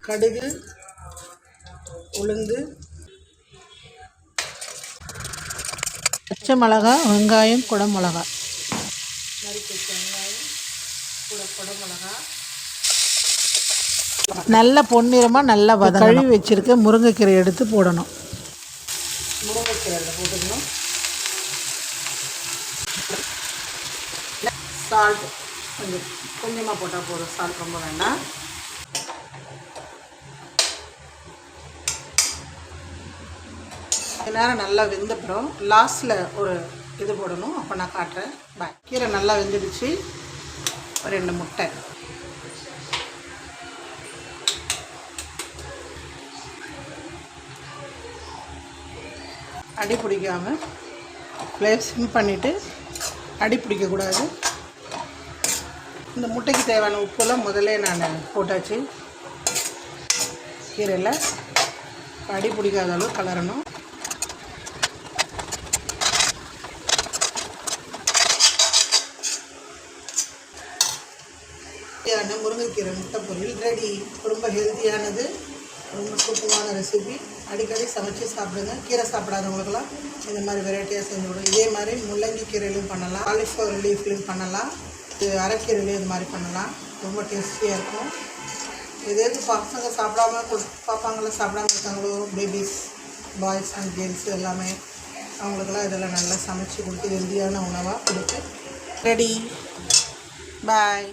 கடுகு, உளுந்து, பச்சை மிளகா, வெங்காயம், குடமிளகா, நறுக்கி வச்ச வெங்காயம் குடமிளகா நல்ல பொன்னிறமாக நல்லா கழுவி வச்சுருக்க முருங்கைக்கீரை எடுத்து போடணும். முருங்கைக்கீரையில் போட்டுக்கணும். சால்ட் கொஞ்சமாக போட்டால் போதும், சால்ட் ரொம்ப வேண்டாம். நேரம் நல்லா வெந்தப்புறம் லாஸ்ட்டில் ஒரு இது போடணும். அப்போ நான் காட்டுறேன். பாய். கீரை நல்லா வெந்துடுச்சு. 2 முட்டை, அடி பிடிக்காமல் ஃப்ளேம் சிம் பண்ணிவிட்டு, அடி பிடிக்கக்கூடாது. இந்த முட்டைக்கு தேவையான உப்பெல்லாம் முதல்ல நான் போட்டாச்சு. கீரையில் அடி பிடிக்காத அளவு கலரணும். முருங்கைக்கீரை முட்டை பொரியல் ரெடி. ரொம்ப ஹெல்த்தியானது, ரொம்ப சூப்பரான ரெசிபி. அடிக்கடி சமைச்சு சாப்பிடுங்க. கீரை சாப்பிடாதவங்களுக்கெல்லாம் இந்த மாதிரி வெரைட்டியாக செஞ்சு விடும். இதே மாதிரி முள்ளங்கி கீரையிலையும் பண்ணலாம், காலிஃப்ளவர் லீஃப்லையும் பண்ணலாம், அரைக்கீரையிலையும் இது மாதிரி பண்ணலாம். ரொம்ப டேஸ்டியாக இருக்கும். எது பசங்க சாப்பிடாம பாப்பாங்கள சாப்பிடாம இருக்காங்களோ, பேபிஸ், பாய்ஸ் அண்ட் கேர்ள்ஸ் எல்லாமே, அவங்களுக்கெல்லாம் இதெல்லாம் நல்லா சமைச்சு கொடுத்து ஹெல்த்தியான உணவாக கொடுத்து ரெடி. பாய்.